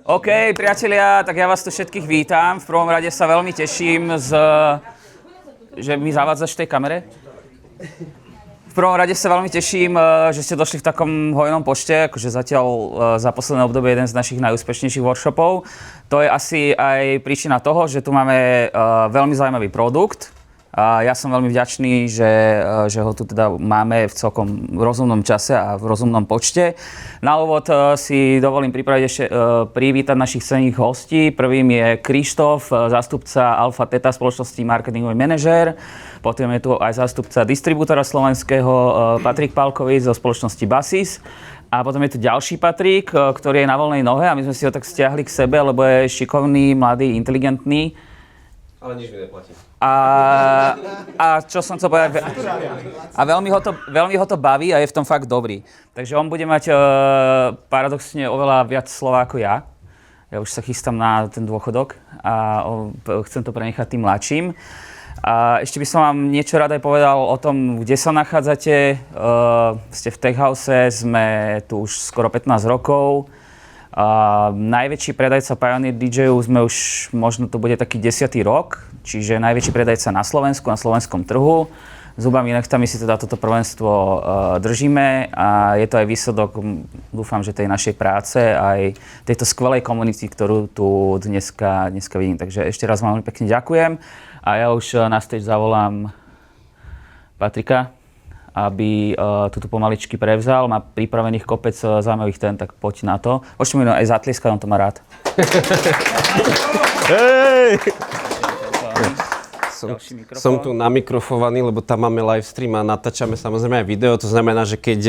OK, priatelia, tak ja vás tu všetkých vítam. V prvom rade sa veľmi teším, že mi zavádzaš v tej kamere. V prvom rade sa veľmi teším, že ste došli v takom hojnom počte, akože zatiaľ za posledné obdobie jeden z našich najúspešnejších workshopov. To je asi aj príčina toho, že tu máme veľmi zaujímavý produkt. A ja som veľmi vďačný, že ho tu teda máme v celkom rozumnom čase a v rozumnom počte. Na úvod si dovolím privítať našich cenných hostí. Prvým je Krištof, zástupca Alfa Theta spoločnosti marketingový manažér. Potom je tu aj zástupca distribútora slovenského Patrik Pálkovič zo spoločnosti Basis. A potom je tu ďalší Patrik, ktorý je na voľnej nohe a my sme si ho tak stiahli k sebe, lebo je šikovný, mladý, inteligentný. Ale nič mi neplatí. A čo som chcel povedať, a veľmi ho to baví a je v tom fakt dobrý. Takže on bude mať paradoxne oveľa viac slova ako ja. Ja už sa chystám na ten dôchodok a chcem to prenechať tým mladším. A ešte by som vám niečo rád aj povedal o tom, kde sa nachádzate. Ste v Tech House, sme tu už skoro 15 rokov. Najväčší predajca Pioneer DJ-u sme už, možno to bude taký 10. rok, čiže najväčší predajca na Slovensku, na slovenskom trhu. Zubami nechtami si teda toto prvenstvo držíme a je to aj výsledok, dúfam, že tej našej práce, aj tejto skvelej komunity, ktorú tu dneska vidím. Takže ešte raz vám veľmi pekne ďakujem a ja už na stage zavolám Patrika, aby túto pomaličky prevzal. Má pripravených kopec zaujímavých tém, tak poď na to. Môžete mi aj zatlieskať, on to má rád. Hej! Som tu namikrofovaný, lebo tam máme live stream a natáčame samozrejme aj video. To znamená, že keď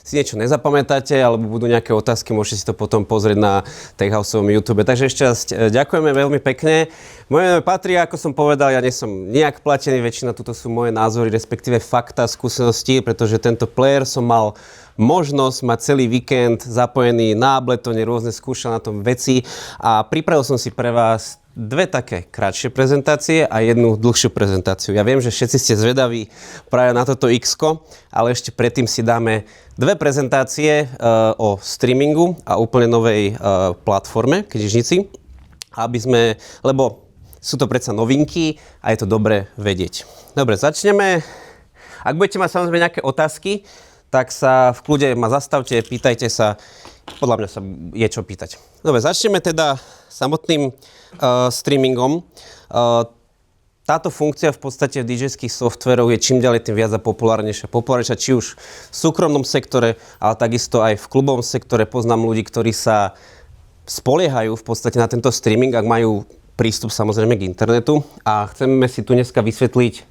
si niečo nezapamätáte alebo budú nejaké otázky, môžete si to potom pozrieť na Tech Houseovom YouTube. Takže ešte raz ďakujeme veľmi pekne. Moje meno patrí, ako som povedal, ja nie som nejak platený, väčšina tuto sú moje názory, respektíve fakta, skúsenosti, pretože tento player som mal možnosť mať celý víkend zapojený na Abletone, rôzne skúšal na tom veci a pripravil som si pre vás dve také krátšie prezentácie a jednu dlhšiu prezentáciu. Ja viem, že všetci ste zvedaví práve na toto X-ko, ale ešte predtým si dáme dve prezentácie o streamingu a úplne novej platforme Knižnici, lebo sú to predsa novinky a je to dobre vedieť. Dobre, začneme. Ak budete mať samozrejme nejaké otázky, tak sa v kľude ma zastavte, pýtajte sa. Podľa mňa sa je čo pýtať. Dobre, začneme teda samotným streamingom. Táto funkcia v podstate v DJ-ských softveroch je čím ďalej tým viac a populárnejšia, či už v súkromnom sektore, ale takisto aj v klubovom sektore. Poznám ľudí, ktorí sa spoliehajú v podstate na tento streaming, ak majú prístup samozrejme k internetu. A chceme si tu dneska vysvetliť,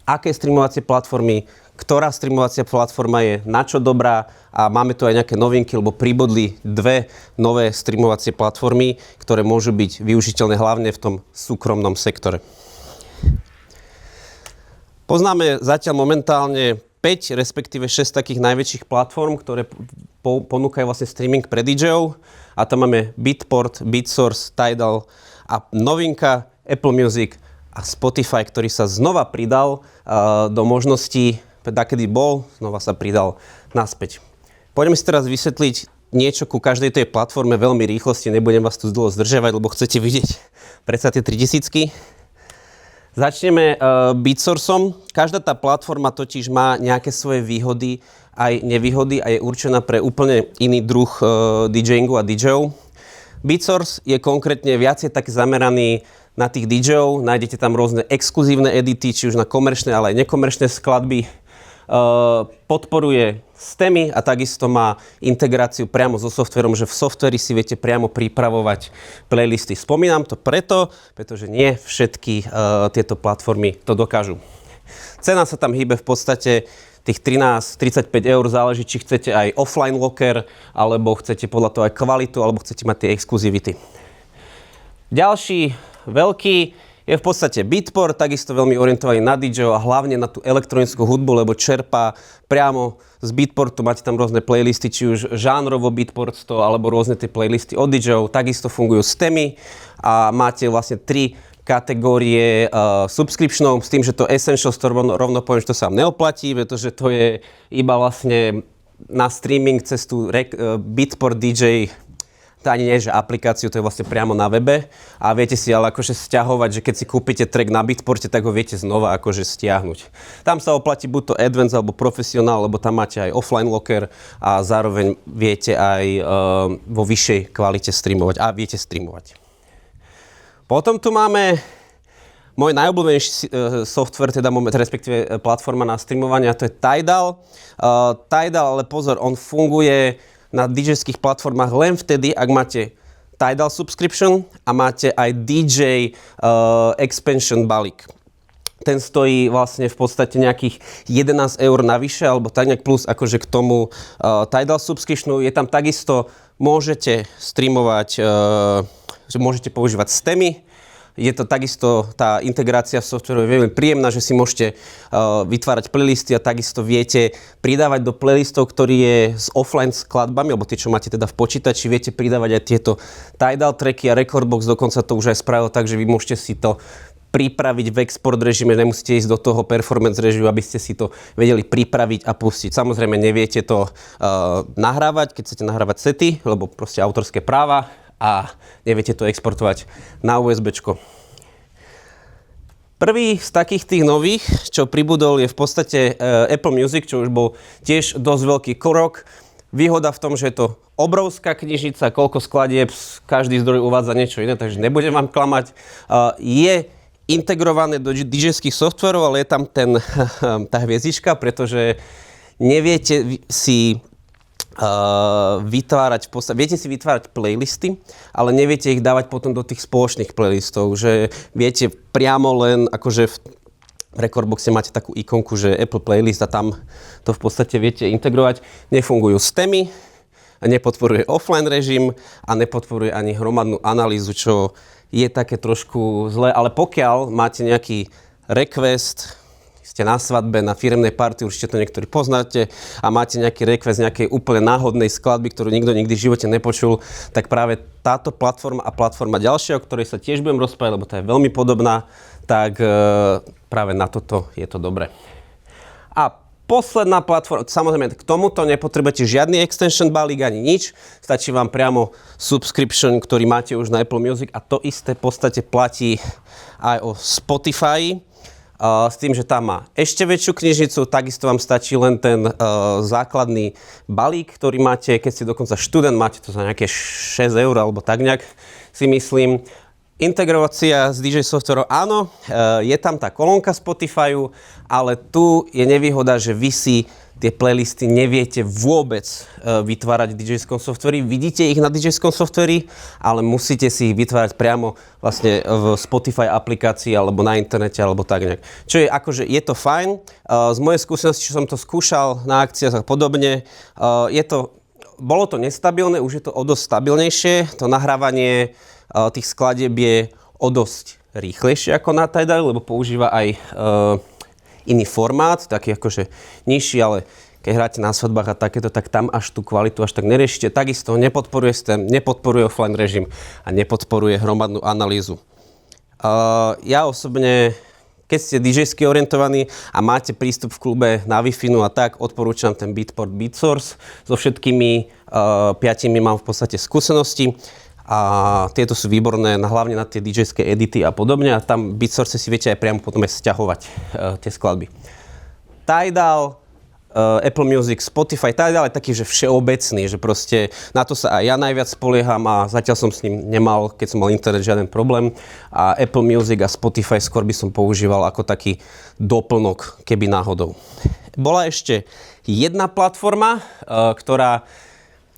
aké streamovacie platformy, ktorá streamovacia platforma je na čo dobrá a máme tu aj nejaké novinky, lebo pribodli dve nové streamovacie platformy, ktoré môžu byť využiteľné hlavne v tom súkromnom sektore. Poznáme zatiaľ momentálne 5, respektíve 6 takých najväčších platform, ktoré ponúkajú vlastne streaming pre DJ-ov a tam máme Beatport, Beatsource, Tidal a novinka Apple Music a Spotify, ktorý sa znova pridal do možností, dakedy bol, znova sa pridal naspäť. Poďme si teraz vysvetliť niečo ku každej tej platforme veľmi rýchlosti, nebudem vás tu dlho zdržiavať, lebo chcete vidieť predsa tie 3000. Začneme Beatsourceom. Každá tá platforma totiž má nejaké svoje výhody aj nevýhody a je určená pre úplne iný druh DJingu a DJov. Beatsource je konkrétne viacej tak zameraný na tých DJov, nájdete tam rôzne exkluzívne edity, či už na komerčné, ale aj nekomerčné skladby. Podporuje stemy a takisto má integráciu priamo so softverom, že v softveri si viete priamo pripravovať playlisty. Spomínam to pretože nie všetky tieto platformy to dokážu. Cena sa tam hýbe v podstate tých 13-35 eur, záleží, či chcete aj offline locker, alebo chcete podľa toho aj kvalitu, alebo chcete mať tie exkluzivity. Ďalší veľký je v podstate Beatport, takisto veľmi orientovaný na DJ a hlavne na tú elektronickú hudbu, lebo čerpá priamo z Beatportu. Máte tam rôzne playlisty, či už žánrovo Beatport 100, alebo rôzne tie playlisty od DJ-ov. Takisto fungujú s temy a máte vlastne 3 kategórie subscriptionov, s tým, že to Essentials to rovno poviem, že to sa vám neoplatí, pretože to je iba vlastne na streaming cez tú Beatport DJ to ani nie je, že aplikáciu, to je vlastne priamo na webe a viete si ale akože stiahovať, že keď si kúpite track na Beatporte, tak ho viete znova akože stiahnuť. Tam sa oplatí buď to Advanced alebo Professional, lebo tam máte aj offline locker a zároveň viete aj vo vyššej kvalite streamovať a viete streamovať. Potom tu máme môj najobľúbenejší software, teda respektíve platforma na streamovanie, a to je Tidal. Tidal, ale pozor, on funguje na DJ-ských platformách len vtedy, ak máte Tidal subscription a máte aj DJ expansion balík. Ten stojí vlastne v podstate nejakých 11 eur navyše, alebo tak nejak plus akože k tomu Tidal subscriptionu. Je tam takisto, môžete streamovať, že môžete používať stemy. Je to takisto, tá integrácia v softveru je veľmi príjemná, že si môžete vytvárať playlisty a takisto viete pridávať do playlistov, ktorý je s offline skladbami, alebo tie, čo máte teda v počítači, viete pridávať aj tieto Tidal tracky a Recordbox, dokonca to už aj spravilo tak, že vy môžete si to pripraviť v export režime, nemusíte ísť do toho performance režimu, aby ste si to vedeli pripraviť a pustiť. Samozrejme neviete to nahrávať, keď chcete nahrávať sety, lebo proste autorské práva, a neviete to exportovať na USBčko. Prvý z takých tých nových, čo pribudol, je v podstate Apple Music, čo už bol tiež dosť veľký krok. Výhoda v tom, že je to obrovská knižnica, koľko skladieb, každý zdroj uvádza niečo iné, takže nebudem vám klamať. Je integrované do DJ-ských softverov, ale je tam tá hviezdička, pretože neviete si viete si vytvárať playlisty, ale neviete ich dávať potom do tých spoločných playlistov, že viete priamo len, akože v Recordboxe máte takú ikonku, že Apple Playlist a tam to v podstate viete integrovať. Nefungujú stemy, nepodporuje offline režim a nepodporuje ani hromadnú analýzu, čo je také trošku zlé, ale pokiaľ máte nejaký request, ste na svadbe, na firemnej party, určite to niektorí poznáte a máte nejaký request nejakej úplne náhodnej skladby, ktorú nikto nikdy v živote nepočul, tak práve táto platforma a platforma ďalšia, o ktorej sa tiež budem rozprávať, lebo tá je veľmi podobná, tak práve na toto je to dobré. A posledná platforma, samozrejme k tomuto nepotrebujete žiadny extension balík ani nič, stačí vám priamo subscription, ktorý máte už na Apple Music a to isté v podstate platí aj o Spotify. S tým, že tam má ešte väčšiu knižnicu, takisto vám stačí len ten základný balík, ktorý máte, keď ste dokonca študent, máte to za nejaké 6 eur alebo tak nejak si myslím. Integrácia s DJ softverom, áno, je tam tá kolónka Spotifyu, ale tu je nevýhoda, že vy si tie playlisty neviete vôbec vytvárať v DJ-skom softveri. Vidíte ich na DJ-skom softveri, ale musíte si ich vytvárať priamo vlastne v Spotify aplikácii alebo na internete alebo tak nejak. Čo je akože, je to fajn. Z mojej skúsenosti, čo som to skúšal na akciách a podobne, bolo to nestabilné, už je to o dosť stabilnejšie. To nahrávanie tých skladieb je o dosť rýchlejšie ako na Tidal, lebo používa aj iný formát, taký akože nižší, ale keď hráte na svadbách a takéto, tak tam až tú kvalitu až tak neriešite. Takisto nepodporuje stem, nepodporuje offline režim a nepodporuje hromadnú analýzu. Ja osobne, keď ste DJ-sky orientovaní a máte prístup v klube na Wi-Fi a tak, odporúčam ten Beatport BeatSource. So všetkými 5 mám v podstate skúsenosti. A tieto sú výborné hlavne na tie DJ-ské edity a podobne a tam BeatSource si viete aj priamo potom aj sťahovať tie skladby. Tidal, Apple Music, Spotify, Tidal je taký, že všeobecný, že proste na to sa aj ja najviac spolieham a zatiaľ som s ním nemal, keď som mal internet, žiaden problém a Apple Music a Spotify skôr by som používal ako taký doplnok, keby náhodou. Bola ešte jedna platforma,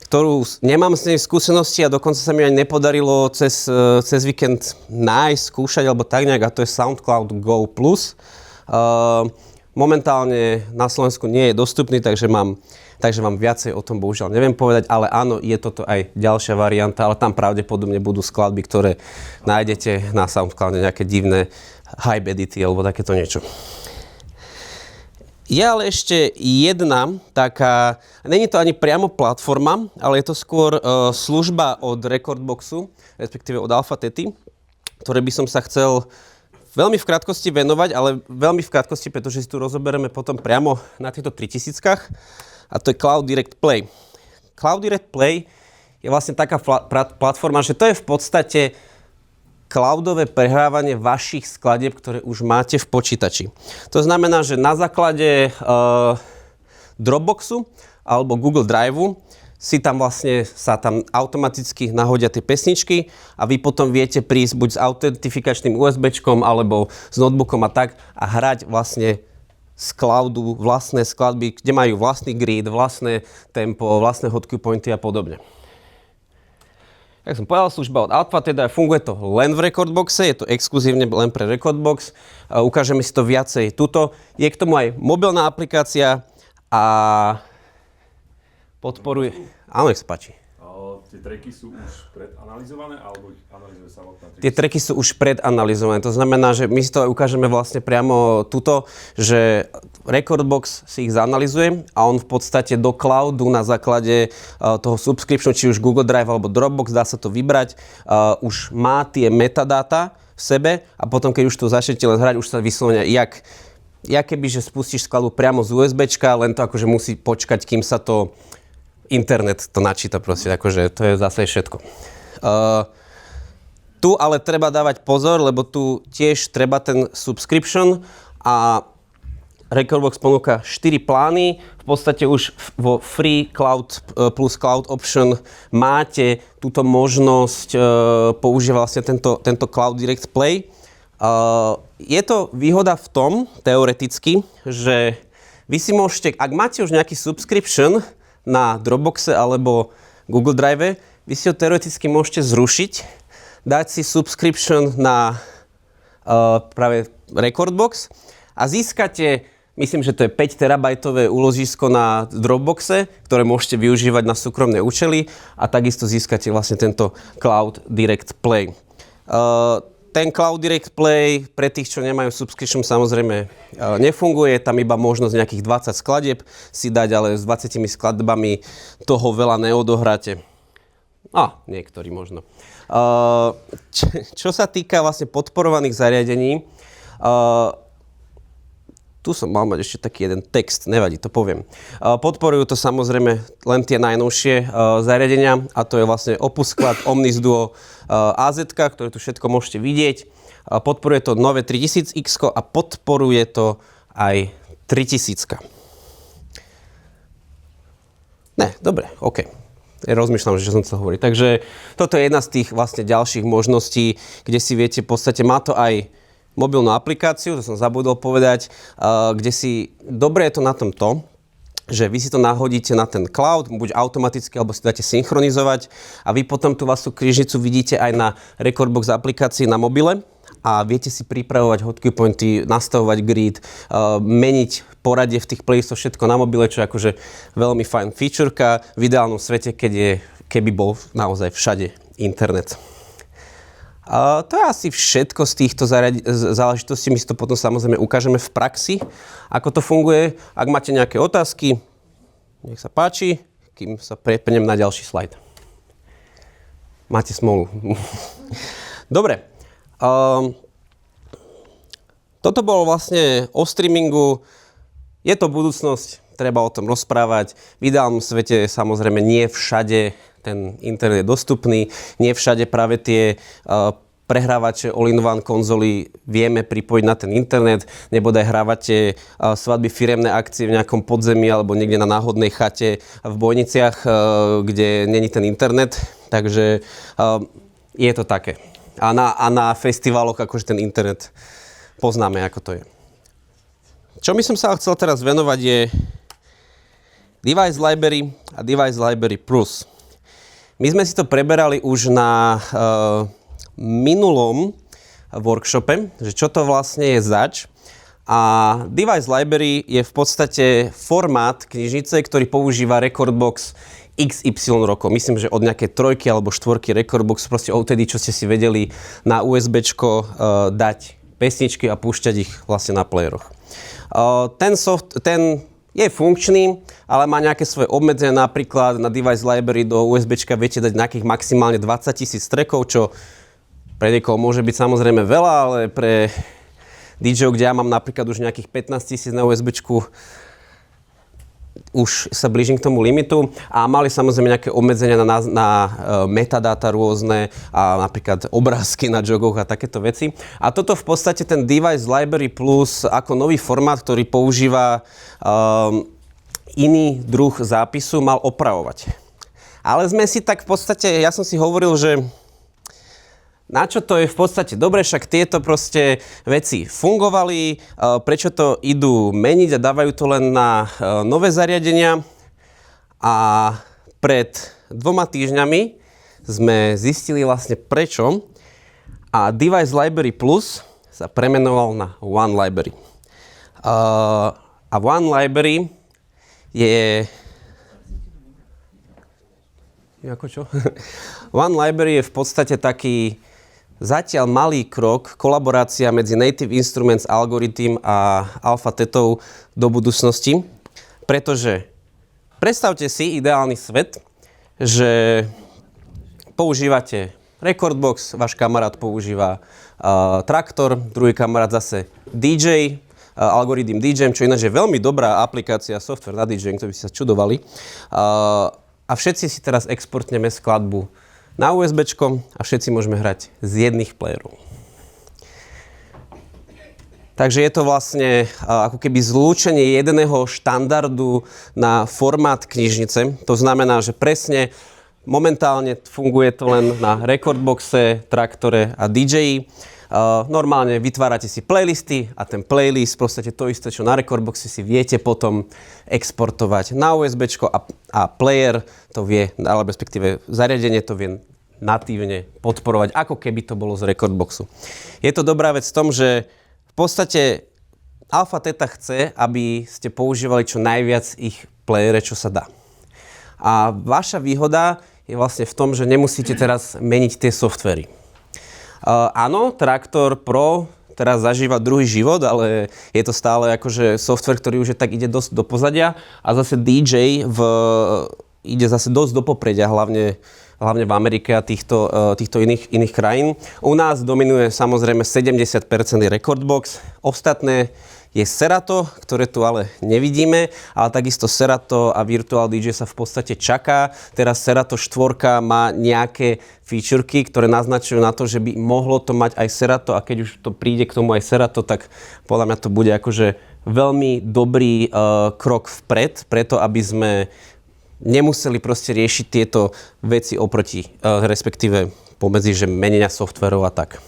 ktorú nemám z nej skúsenosti a dokonca sa mi ani nepodarilo cez víkend nájsť, skúšať alebo tak nejak, a to je SoundCloud Go+. Momentálne na Slovensku nie je dostupný, takže vám viacej o tom bohužiaľ neviem povedať, ale áno, je toto aj ďalšia varianta, ale tam pravdepodobne budú skladby, ktoré nájdete na SoundCloude, nejaké divné hype edity alebo takéto niečo. Je ale ešte jedna taká, není to ani priamo platforma, ale je to skôr služba od Recordboxu, respektíve od Alpha Tety, ktoré by som sa chcel veľmi v krátkosti venovať, ale veľmi v krátkosti, pretože si tu rozoberieme potom priamo na týchto 3000-kách, a to je Cloud Direct Play. Cloud Direct Play je vlastne taká platforma, že to je v podstate cloudové prehrávanie vašich skladieb, ktoré už máte v počítači. To znamená, že na základe Dropboxu alebo Google Driveu si tam vlastne sa tam automaticky nahodia tie pesničky a vy potom viete prísť buď s autentifikačným USBčkom alebo s notebookom a tak a hrať vlastne z cloudu vlastné skladby, kde majú vlastný grid, vlastné tempo, vlastné hotkey pointy a podobne. Jak som povedal, služba od Alpha, teda funguje to len v Rekordboxe, je to exkluzívne len pre Rekordbox. Ukážeme si to viacej tuto. Je k tomu aj mobilná aplikácia a podporuje... Áno, nech sa páči. Tie tracky sú už predanalizované, alebo ich analyzuje samotná Tie tracky sú už predanalizované. To znamená, že my si to ukážeme vlastne priamo tuto, že Rekordbox si ich zanalizuje a on v podstate do cloudu na základe toho subscriptionu, či už Google Drive alebo Dropbox, dá sa to vybrať, už má tie metadáta v sebe a potom, keď už to začnete len hrať, už sa vyslovene jak keby, že spustíš skladbu priamo z USBčka, len to akože musí počkať, kým sa to internet to načíta proste, akože to je zase všetko. Tu ale treba dávať pozor, lebo tu tiež treba ten subscription a Rekordbox ponúka 4 plány. V podstate už vo Free Cloud plus Cloud Option máte túto možnosť používať vlastne tento Cloud Direct Play. Je to výhoda v tom, teoreticky, že vy si môžete, ak máte už nejaký subscription na Dropboxe alebo Google Drive, vy si ho teoreticky môžete zrušiť, dať si subscription na práve Rekordbox a získate, myslím, že to je 5 terabajtové úložisko na Dropboxe, ktoré môžete využívať na súkromné účely a takisto získate vlastne tento Cloud Direct Play. Ten Cloud Direct Play pre tých, čo nemajú subscription, samozrejme nefunguje. Tam iba možnosť nejakých 20 skladieb si dať, ale s 20 skladbami toho veľa neodohráte. Niektorí možno. Čo sa týka vlastne podporovaných zariadení, tu som mal mať ešte taký jeden text, nevadí, to poviem. Podporujú to samozrejme len tie najnovšie zariadenia a to je vlastne Opus Sklad, Omnis Duo, AZ, ktoré tu všetko môžete vidieť. Podporuje to nové 3000X a podporuje to aj 3000. Dobre, OK. Rozmýšľam, že čo som chcel hovoriť. Takže toto je jedna z tých vlastne ďalších možností, kde si viete, v podstate má to aj mobilnú aplikáciu, to som zabudol povedať, kde si, dobre je to na tom to, že vy si to nahodíte na ten cloud, buď automaticky, alebo si dáte synchronizovať a vy potom tú vašu krížnicu vidíte aj na Rekordbox aplikácii na mobile a viete si pripravovať hotkey pointy, nastavovať grid, meniť poradie v tých playlistoch, všetko na mobile, čo je akože veľmi fajn featureka v ideálnom svete, keby bol naozaj všade internet. To je asi všetko z týchto záležitostí. My si to potom samozrejme ukážeme v praxi, ako to funguje. Ak máte nejaké otázky, nech sa páči, kým sa prepnem na ďalší slajd. Máte smolu. Dobre. Toto bolo vlastne o streamingu. Je to budúcnosť, treba o tom rozprávať. V ideálnom svete samozrejme nie všade ten internet je dostupný. Nie všade práve tie prehrávače all-in-one konzoly vieme pripojiť na ten internet. Nebodaj hrávate svadby, firemné akcie v nejakom podzemí alebo niekde na náhodnej chate v Bojniciach, kde není ten internet. Takže je to také. A na festivaloch akože ten internet poznáme, ako to je. Čo by som sa chcel teraz venovať je Device Library a Device Library Plus. My sme si to preberali už na minulom workshope, že čo to vlastne je zač. A Device Library je v podstate formát knižnice, ktorý používa Rekordbox XY rokov. Myslím, že od nejakej 3 alebo 4 Rekordbox, proste odtedy, čo ste si vedeli na USBčko dať pesničky a púšťať ich vlastne na playeroch. Ten je funkčný, ale má nejaké svoje obmedzenia, napríklad na Device Library do USBčka viete dať nejakých maximálne 20 000 trackov, čo pre niekoho môže byť samozrejme veľa, ale pre DJ, kde ja mám napríklad už nejakých 15 000 na USBčku, už sa blížim k tomu limitu a mali samozrejme nejaké obmedzenia na metadáta rôzne a napríklad obrázky na jogoch a takéto veci. A toto v podstate ten Device Library Plus ako nový formát, ktorý používa iný druh zápisu, mal opravovať. Ale sme si tak v podstate, ja som si hovoril, že na čo to je v podstate dobre, však tieto proste veci fungovali, prečo to idú meniť a dávajú to len na nové zariadenia. A pred 2 týždňami sme zistili vlastne prečo a Device Library Plus sa premenoval na One Library. A One Library je... Ako čo? One Library je v podstate taký zatiaľ malý krok, kolaborácia medzi Native Instruments Algorithm a Alpha Thetou do budúcnosti, pretože predstavte si ideálny svet, že používate Recordbox, váš kamarát používa Traktor, druhý kamarát zase DJ, algoritm DJ, čo ináč je veľmi dobrá aplikácia, software na DJ, to by ste sa čudovali. A všetci si teraz exportneme skladbu na USBčko a všetci môžeme hrať z jedných playerov. Takže je to vlastne ako keby zlúčenie jedného štandardu na formát knižnice. To znamená, že presne momentálne funguje to len na Recordboxe, Traktore a DJI. Normálne vytvárate si playlisty a ten playlist, proste to isté, čo na Recordboxe si viete potom exportovať na USBčko a player to vie, alebo respektíve zariadenie to vie natívne podporovať, ako keby to bolo z Recordboxu. Je to dobrá vec v tom, že v podstate Alpha Theta chce, aby ste používali čo najviac ich playere, čo sa dá. A vaša výhoda je vlastne v tom, že nemusíte teraz meniť tie softvery. Áno, Traktor Pro teraz zažíva druhý život, ale je to stále akože software, ktorý už tak ide dosť do pozadia a zase DJ ide zase dosť do popredia, hlavne v Amerike a týchto iných krajín. U nás dominuje samozrejme 70% Recordbox, ostatné je Serato, ktoré tu ale nevidíme, ale takisto Serato a Virtual DJ sa v podstate čaká. Teraz Serato 4 má nejaké featurky, ktoré naznačujú na to, že by mohlo to mať aj Serato a keď už to príde k tomu aj Serato, tak podľa mňa to bude akože veľmi dobrý krok vpred, preto aby sme nemuseli proste riešiť tieto veci oproti, respektíve pomedzi, že menenia softverov a tak.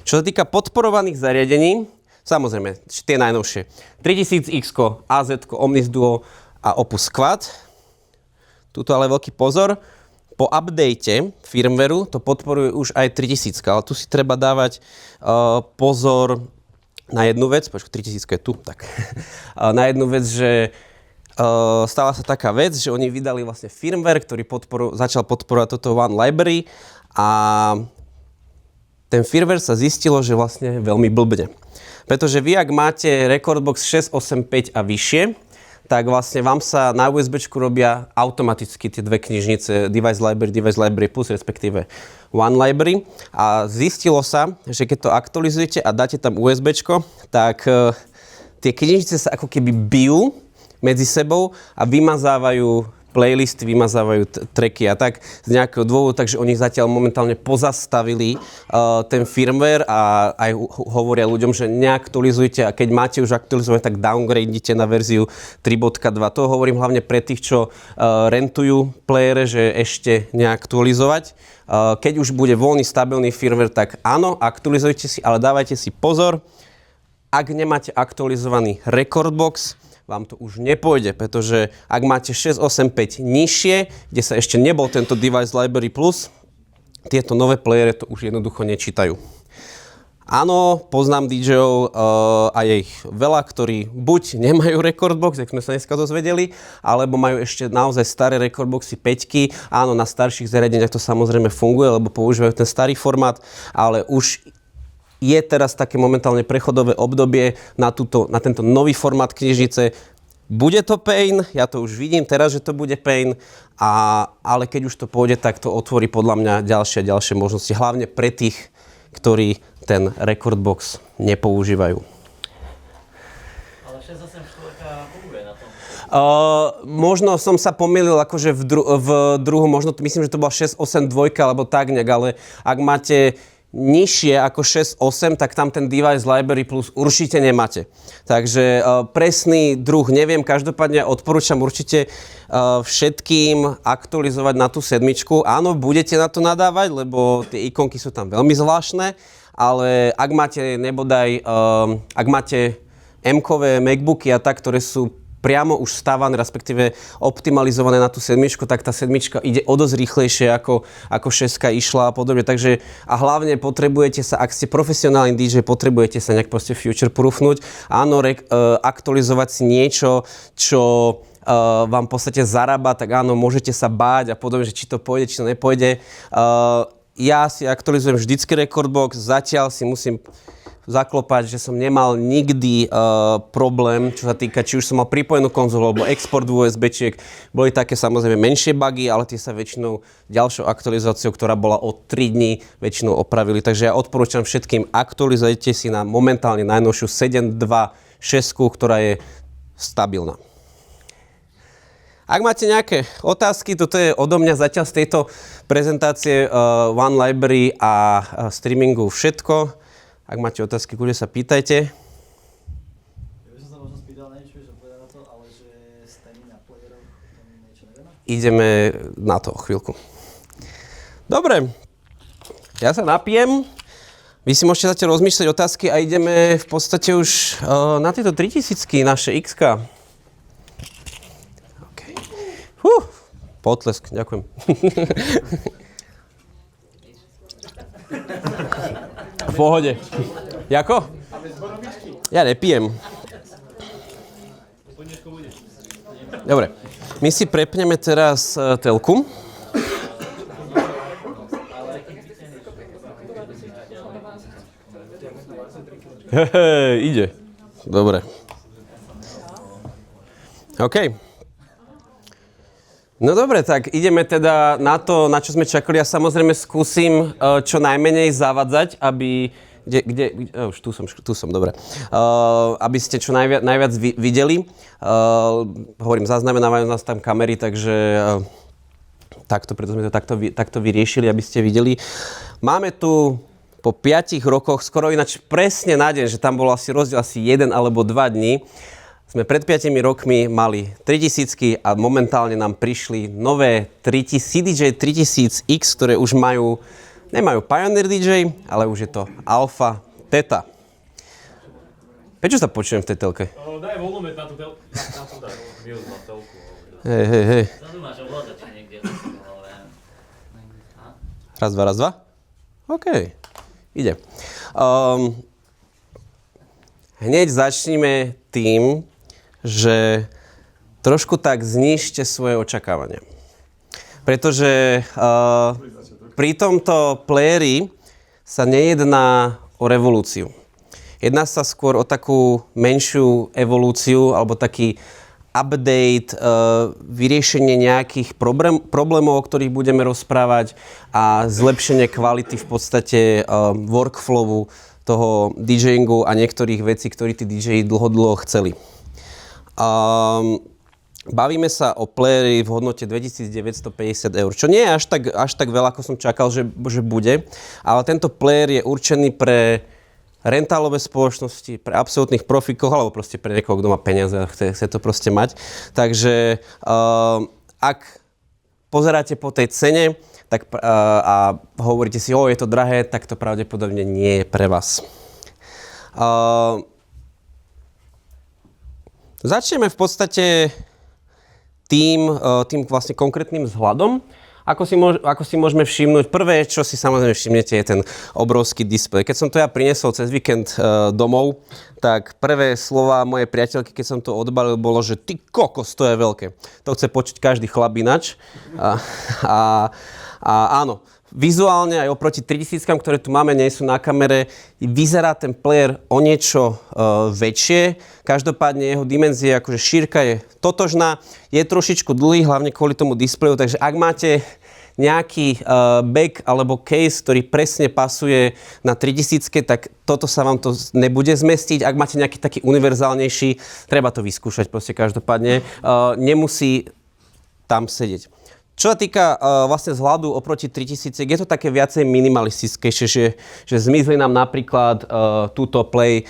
Čo sa týka podporovaných zariadení, samozrejme, tie najnovšie. 3000X, AZ, Omnis Duo a Opus Quad. Tuto ale veľký pozor. Po update firmwareu to podporuje už aj 3000, ale tu si treba dávať pozor na jednu vec. Počkaj, 3000 je tu, tak. Na jednu vec, že stala sa taká vec, že oni vydali vlastne firmware, ktorý začal podporovať toto One Library a ten firmware sa zistilo, že vlastne veľmi blbne. Pretože vy, ak máte Recordbox 685 a vyššie, tak vlastne vám sa na USBčku robia automaticky tie dve knižnice Device Library Plus, respektíve One Library. A zistilo sa, že keď to aktualizujete a dáte tam USBčko, tak tie knižnice sa ako keby bijú medzi sebou a vymazávajú playlisty, vymazávajú tracky a tak z nejakého dôvodu, takže oni zatiaľ momentálne pozastavili ten firmware a aj hovoria ľuďom, že neaktualizujte a keď máte už aktualizovať, tak downgradite na verziu 3.2. To hovorím hlavne pre tých, čo rentujú playere, že ešte neaktualizovať. Keď už bude voľný, stabilný firmware, tak áno, aktualizujte si, ale dávajte si pozor, ak nemáte aktualizovaný Recordbox, vám to už nepôjde, pretože ak máte 685 nižšie, kde sa ešte nebol tento Device Library Plus, tieto nové playere to už jednoducho nečítajú. Áno, poznám DJ-ov a je ich veľa, ktorí buď nemajú Recordbox, jak sme sa dneska dozvedeli, alebo majú ešte naozaj staré Recordboxy 5. Áno, na starších zariadeniach to samozrejme funguje, lebo používajú ten starý formát, ale už je teraz také momentálne prechodové obdobie na tento nový formát knižnice. Bude to pain, ja to už vidím teraz, že to bude pain, ale keď už to pôjde, tak to otvorí podľa mňa ďalšie možnosti, hlavne pre tých, ktorí ten Recordbox nepoužívajú. Ale 684 funguje na tom. Možno som sa pomýlil akože v druhu, možno myslím, že to bola 682 alebo tak nejak, ale ak máte nižšie ako 6.8, tak tam ten Device Library Plus určite nemáte. Takže presný druh neviem, každopádne odporúčam určite všetkým aktualizovať na tú 7. Áno, budete na to nadávať, lebo tie ikonky sú tam veľmi zvláštne, ale ak máte nebodaj, ak máte M-kové MacBooky a tak, ktoré sú priamo už stávané, respektíve optimalizované na tú 7, tak tá 7 ide o dosť rýchlejšie ako 6 išla a podobne. Takže a hlavne potrebujete sa, ak ste profesionálny DJ, potrebujete sa nejak proste future proofnúť. Áno, aktualizovať si niečo, čo vám v podstate zarába, tak áno, môžete sa báť a podobne, že či to pôjde, či to nepôjde. Ja si aktualizujem vždycky Recordbox, zatiaľ si musím zaklopať, že som nemal nikdy problém, čo sa týka, či už som mal pripojenú konzolu alebo export USB-čiek. Boli také samozrejme menšie bugy, ale tie sa väčšinou ďalšou aktualizáciou, ktorá bola o 3 dní, väčšinou opravili. Takže ja odporúčam všetkým, aktualizujte si na momentálne najnovšiu 7.2.6, ktorá je stabilná. Ak máte nejaké otázky, toto je odo mňa zatiaľ z tejto prezentácie One Library a streamingu všetko. Ak máte otázky, kľudne sa pýtajte. Ja by som sa možno spýtal niečo, že povedal na to, ale že stejný na playeroch, tam niečo nevieme? Ideme na to o chvíľku. Dobre, ja sa napijem. Vy si môžete zatiaľ rozmýšľať otázky a ideme v podstate už na tieto 3000-ky naše X-ka. Okay. Potlesk, ďakujem. V pohode. Jako? Ja nepijem. Dobre, my si prepneme teraz telku. Ide. Dobre. OK. No dobre, tak ideme teda na to, na čo sme čakali. Ja samozrejme skúsim čo najmenej zavadzať, aby... Už tu som, dobre. Aby ste čo najviac videli. Hovorím, zaznamenávajú nás tam kamery, takže preto sme to takto vyriešili, aby ste videli. Máme tu po 5 rokoch, skoro ináč presne na deň, že tam bol asi rozdiel asi 1 alebo 2 dní, sme pred 5 rokmi mali 3000 a momentálne nám prišli nové CDJ 3000X, ktoré už nemajú Pioneer DJ, ale už je to Alpha Theta. Prečo sa počujem v tej telke? Daj voľnomet na tú telku. Tam som dal minus na telku. Hej. Zadu máš ovládač niekde. Raz, dva. OK. Ide. Hneď začneme tým, že trošku tak znížte svoje očakávania. Pretože pri tomto playeri sa nejedná o revolúciu. Jedná sa skôr o takú menšiu evolúciu alebo taký update, vyriešenie nejakých problémov, o ktorých budeme rozprávať a zlepšenie kvality v podstate workflowu toho DJingu a niektorých vecí, ktoré tí DJ dlho chceli. Bavíme sa o playeri v hodnote 2950 €, čo nie je až tak veľa, ako som čakal, že bude, ale tento player je určený pre rentálové spoločnosti, pre absolútnych profíkov, alebo proste pre niekoho, kto má peniaze a chce to proste mať. Takže ak pozeráte po tej cene tak, a hovoríte si, je to drahé, tak to pravdepodobne nie je pre vás. Začneme v podstate tým vlastne konkrétnym vzhľadom. Ako si môžeme všimnúť, prvé, čo si samozrejme všimnete, je ten obrovský displej. Keď som to ja priniesol cez víkend domov, tak prvé slova mojej priateľky, keď som to odbalil, bolo, že ty kokos, to je veľké. To chce počuť každý chlap ináč. A áno, vizuálne aj oproti 3000, ktoré tu máme, nie sú na kamere, vyzerá ten player o niečo väčšie. Každopádne jeho dimenzia, akože šírka je totožná, je trošičku dlhý, hlavne kvôli tomu displeju, takže ak máte nejaký bag alebo case, ktorý presne pasuje na 3000, tak toto sa vám to nebude zmestiť. Ak máte nejaký taký univerzálnejší, treba to vyskúšať proste každopádne. Nemusí tam sedieť. Čo sa týka vlastne vzhľadu oproti 3000, je to také viacej minimalistickejšie, že zmizli nám napríklad túto play,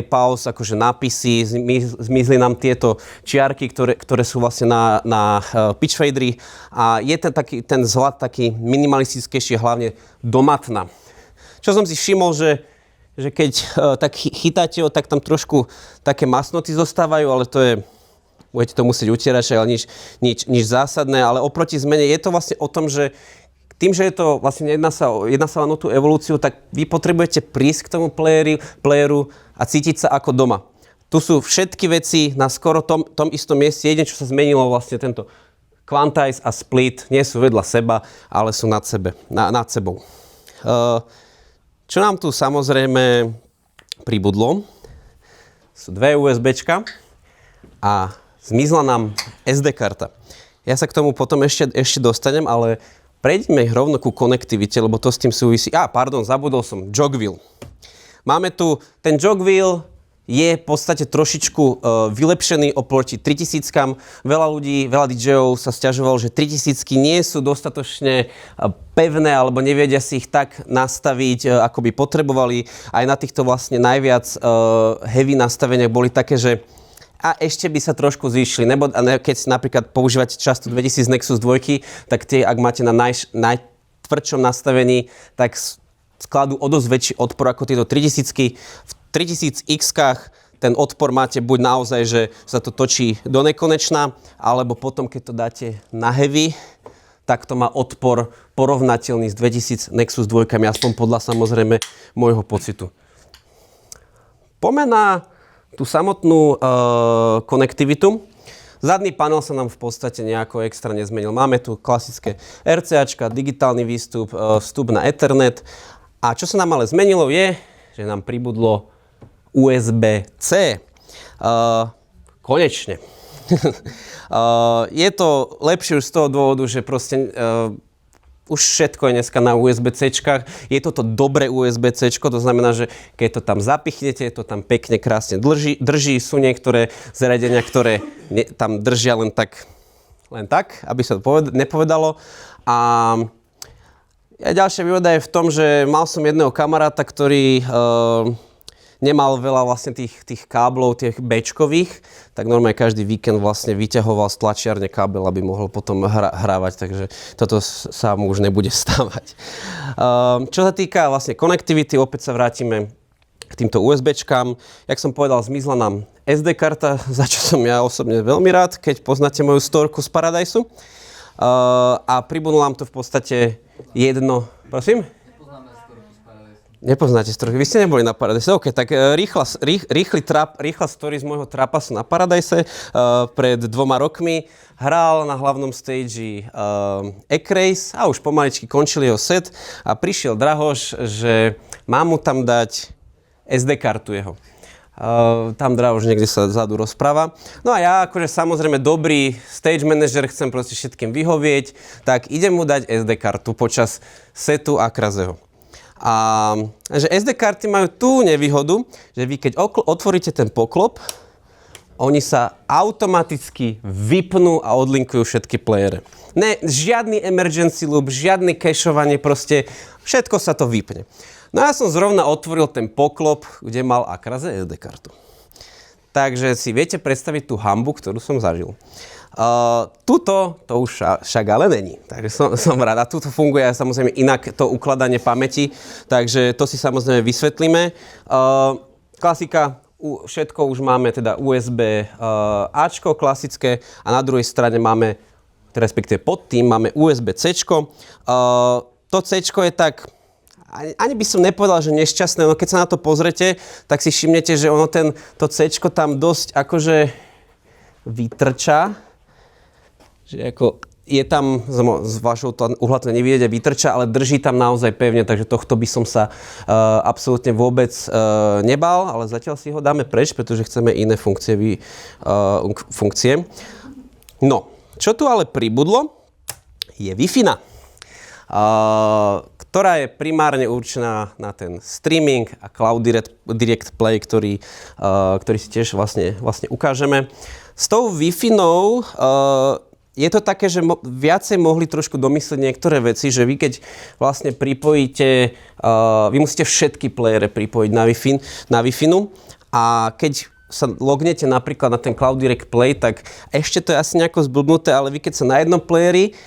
pause, akože nápisy, zmizli nám tieto čiarky, ktoré sú vlastne na pitch fadery a je ten vzhľad taký minimalistickejší, hlavne do matna. Čo som si všimol, že keď tak chytáte ho, tak tam trošku také masnoty zostávajú, ale to je... Budete to musieť utierať, ale nič zásadné, ale oproti zmene je to vlastne o tom, že tým, že je to vlastne jedná sa len o tú evolúciu, tak vy potrebujete prísť k tomu playeru a cítiť sa ako doma. Tu sú všetky veci na skoro tom istom mieste. Jedine, čo sa zmenilo vlastne tento quantize a split, nie sú vedľa seba, ale sú nad sebou. Čo nám tu samozrejme pribudlo, sú dve USBčka a zmizla nám SD karta. Ja sa k tomu potom ešte dostanem, ale prejdeme rovno ku konektivite, lebo to s tým súvisí. Zabudol som, jogwheel. Máme tu, ten jogwheel je v podstate trošičku vylepšený oproti 3000-kám. Veľa DJov sa sťažovalo, že 3000-ky nie sú dostatočne pevné, alebo nevedia si ich tak nastaviť, ako by potrebovali. Aj na týchto vlastne najviac heavy nastaveniach boli také, že a ešte by sa trošku zvýšili, keď napríklad používate často 2000 Nexus 2, tak tie, ak máte na najtvrdšom nastavení, tak skladú o dosť väčší odpor ako tieto 3000-ky. V 3000X-kách ten odpor máte buď naozaj, že sa to točí do nekonečna, alebo potom, keď to dáte na heavy, tak to má odpor porovnateľný s 2000 Nexus 2, aspoň podľa samozrejme môjho pocitu. Pomená tú samotnú konektivitu. Zadný panel sa nám v podstate nejako extra nezmenil. Máme tu klasické RCAčka, digitálny výstup, vstup na Ethernet. A čo sa nám ale zmenilo je, že nám pribudlo USB-C. Konečne. Je to lepšie už z toho dôvodu, že proste už všetko je dneska na USB-C-čkách. Je toto dobré USB-C-čko, to znamená, že keď to tam zapichnete, to tam pekne, krásne drží. Sú niektoré zariadenia, ktoré tam držia len tak, aby sa to nepovedalo. A ďalšia výhoda je v tom, že mal som jedného kamaráta, ktorý nemal veľa vlastne tých káblov, tých B-čkových, tak normálne každý víkend vlastne vyťahoval z tlačiarne kábel, aby mohol potom hrávať, takže toto sa mu už nebude stávať. Čo sa týka vlastne konektivity, opäť sa vrátime k týmto USBčkám. Jak som povedal, zmizla nám SD karta, za čo som ja osobne veľmi rád, keď poznáte moju storku z Paradise. A pribudlo nám to v podstate jedno... Prosím? Nepoznáte storky, vy ste neboli na Paradise. OK, tak rýchla story z môjho trapasu na Paradise. Pred 2 rokmi hral na hlavnom stage Ecrace a už pomaličky končil jeho set a prišiel Drahoš, že mám mu tam dať SD kartu jeho. Tam Drahoš niekde sa vzadu rozpráva. No a ja akože samozrejme dobrý stage manager, chcem proste všetkým vyhovieť, tak idem mu dať SD kartu počas setu Akrazeho. A že SD karty majú tú nevýhodu, že vy keď otvoríte ten poklop, oni sa automaticky vypnú a odlinkujú všetky playere. Žiadny emergency loop, žiadne cachovanie, proste všetko sa to vypne. No ja som zrovna otvoril ten poklop, kde mal Akraze SD kartu. Takže si viete predstaviť tú hanbu, ktorú som zažil. Tuto to už však ale není, takže som rád. A tuto funguje samozrejme inak to ukladanie pamäti, takže to si samozrejme vysvetlíme. Klasika, všetko už máme teda USB Ačko klasické a na druhej strane máme, respektíve pod tým máme USB Cčko. To Cčko je tak, ani by som nepovedal, že nešťastné, no keď sa na to pozrete, tak si všimnete, že ono to Cčko tam dosť akože vytrča. Že ako je tam, z vašho uhla to nevidieť, vytrča, ale drží tam naozaj pevne, takže tohto by som sa absolútne vôbec nebal, ale zatiaľ si ho dáme preč, pretože chceme iné funkcie. No, čo tu ale pribudlo, je Wi-Fi. ktorá je primárne určená na ten streaming a Cloud Direct Play, ktorý si tiež vlastne ukážeme. S tou Wi-Fi-nou je to také, že viacej mohli trošku domyslieť niektoré veci, že vy keď vlastne pripojíte, vy musíte všetky playere pripojiť na Wi-Fi-nu a keď sa lognete napríklad na ten Cloud Direct Play, tak ešte to je asi nejako zblbnuté, ale vy keď sa na jednom playeri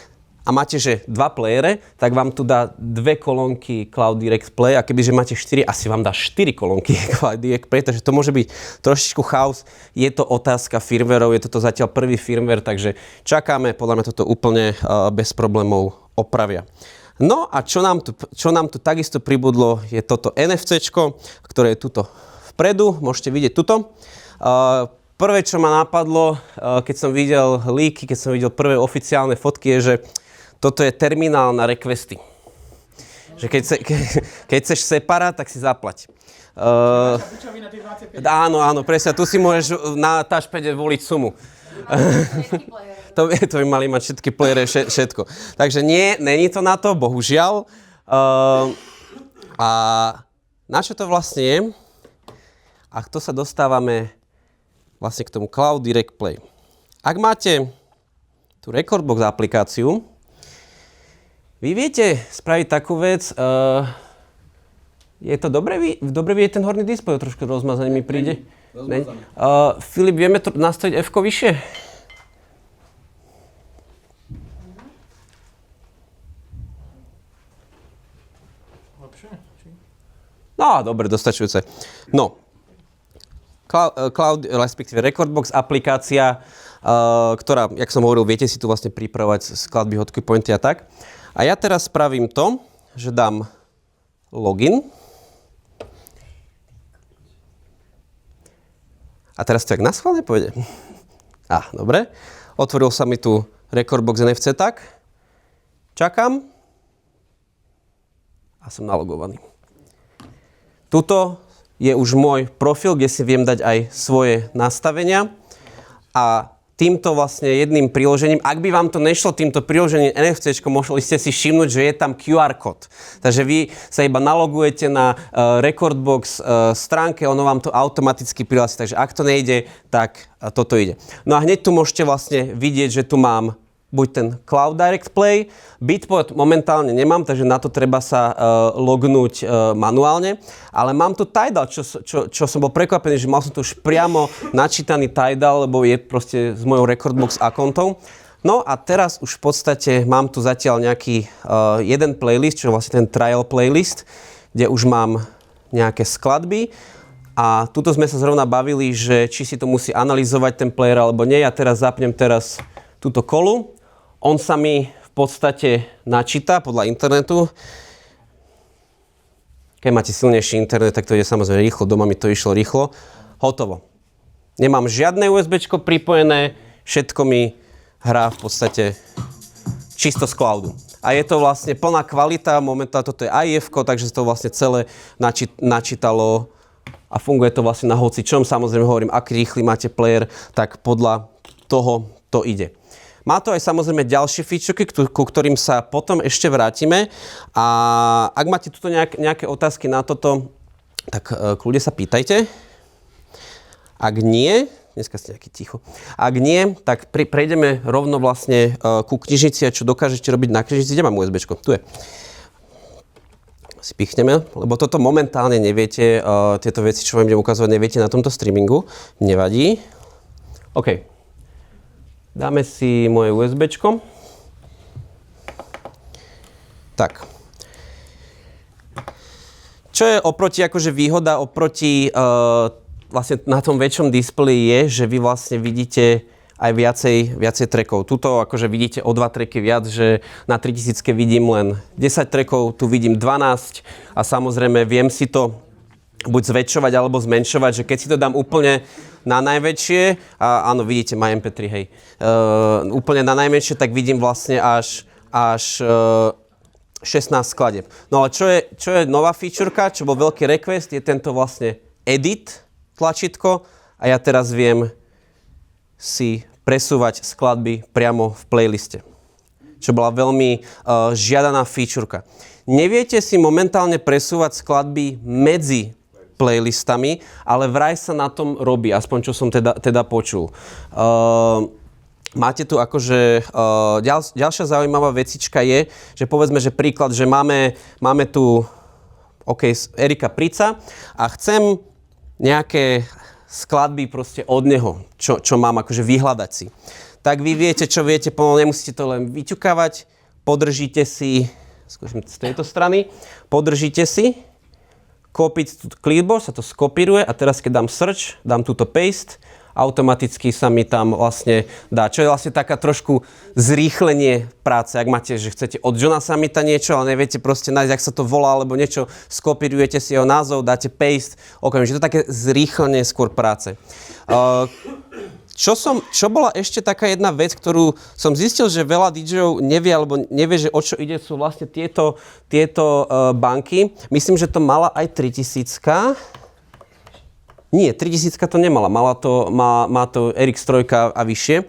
a máte, že 2 playere, tak vám tu dá 2 kolónky Cloud Direct Play a kebyže máte 4, asi vám dá 4 kolónky Cloud Direct Play, takže to môže byť trošičku chaos. Je to otázka firmwareov, je toto zatiaľ prvý firmware, takže čakáme, podľa mňa toto úplne bez problémov opravia. No a čo nám tu takisto pribudlo, je toto NFCčko, ktoré je tuto vpredu, môžete vidieť tuto. Prvé, čo ma napadlo, keď som videl líky, keď som videl prvé oficiálne fotky, je, že toto je terminál na requesty. Že keď chceš separát, tak si zaplať. Áno, presne. Tu si môžeš na touchpade voliť sumu. To by mali mať všetky playere, všetko. Takže není to na to, bohužiaľ. A na čo to vlastne je? A to sa dostávame vlastne k tomu Cloud Direct Play. Ak máte tú Rekordbox aplikáciu, vy viete spraviť takú vec, je to dobre vidieť ten horný displej, trošku rozmazaný mi príde. Filip, vieme to nastaviť F-ko vyššie? Lepšie? No, dobre, dostačujúce. No, Cloud, respektíve Rekordbox aplikácia, ktorá, jak som hovoril, viete si tu vlastne pripravovať skladby, hotky, pointy a tak. A ja teraz spravím to, že dám login. A teraz to jak naschválne pôjde. Dobre. Otvoril sa mi tu Rekordbox NFC tak. Čakám. A som nalogovaný. Tuto je už môj profil, kde si viem dať aj svoje nastavenia. A týmto vlastne jedným priložením, ak by vám to nešlo týmto priložením NFCčko, mohli ste si všimnúť, že je tam QR kód. Takže vy sa iba nalogujete na Rekordbox stránke, ono vám to automaticky prihlási. Takže ak to nejde, tak toto ide. No a hneď tu môžete vlastne vidieť, že tu mám buď ten Cloud Direct Play, Bitport momentálne nemám, takže na to treba sa lognúť manuálne, ale mám tu Tidal, čo som bol prekvapený, že mal som tu už priamo načítaný Tidal, lebo je proste s mojou Rekordbox akontou. No a teraz už v podstate mám tu zatiaľ nejaký jeden playlist, čo je vlastne ten trial playlist, kde už mám nejaké skladby. A tuto sme sa zrovna bavili, že či si to musí analyzovať ten player alebo nie. Ja teraz zapnem túto kolu. On sa mi v podstate načíta podľa internetu. Keď máte silnejší internet, tak to ide samozrejme rýchlo. Doma mi to išlo rýchlo. Hotovo. Nemám žiadne USBčko pripojené. Všetko mi hrá v podstate čisto z cloudu. A je to vlastne plná kvalita. Momentálne toto je IF-ko, takže to vlastne celé načítalo a funguje to vlastne na hocičom. Samozrejme hovorím, aký rýchly máte player, tak podľa toho to ide. Má to aj samozrejme ďalšie featurey, ku ktorým sa potom ešte vrátime. A ak máte tuto nejaké otázky na toto, tak kľudne sa pýtajte. Ak nie, dneska ste nejaký ticho. Ak nie, tak prejdeme rovno vlastne ku knižnici a čo dokážete robiť na knižnici. Kde mám USBčko? Tu je. Si pichneme, lebo toto momentálne neviete, tieto veci, čo vám idem ukazovať, neviete na tomto streamingu. Nevadí. OK. Dáme si moje USBčko. Tak. Čo je oproti akože výhoda oproti vlastne na tom väčšom displeji je, že vy vlastne vidíte aj viacej trackov. Tuto akože vidíte o 2 tracky viac, že na 3000 vidím len 10 trackov, tu vidím 12 a samozrejme viem si to buď zväčšovať alebo zmenšovať, že keď si to dám úplne na najväčšie, a áno, vidíte, má MP3, hej, úplne na najmenšie, tak vidím vlastne až 16 skladieb. No ale čo je nová featureka, čo bol veľký request, je tento vlastne edit tlačítko a ja teraz viem si presúvať skladby priamo v playliste. čo bola veľmi žiadaná featureka. Neviete si momentálne presúvať skladby medzi playlistami, ale vraj sa na tom robí, aspoň čo som teda počul. Máte tu akože, ďalšia zaujímavá vecička je, že povedzme, že príklad, že máme tu Erika Prica a chcem nejaké skladby proste od neho, čo mám akože vyhľadať si. Tak vy viete, čo viete, nemusíte to len vyťukávať, podržíte si, skúsim z tejto strany, podržíte si, kopiť clipboard, sa to skopíruje a teraz keď dám search, dám túto paste, automaticky sa mi tam vlastne dá, čo je vlastne taká trošku zrýchlenie práce, ak máte, že chcete od Johna Summita niečo, ale neviete proste nájsť, jak sa to volá, alebo niečo, skopírujete si jeho názov, dáte paste, okamžite, to je také zrýchlenie skôr práce. Čo bola ešte taká jedna vec, ktorú som zistil, že veľa DJov nevie, alebo nevie, že o čo ide, sú vlastne tieto banky. Myslím, že to mala aj 3000. Nie, 3000 to nemala, má to RX3 a vyššie.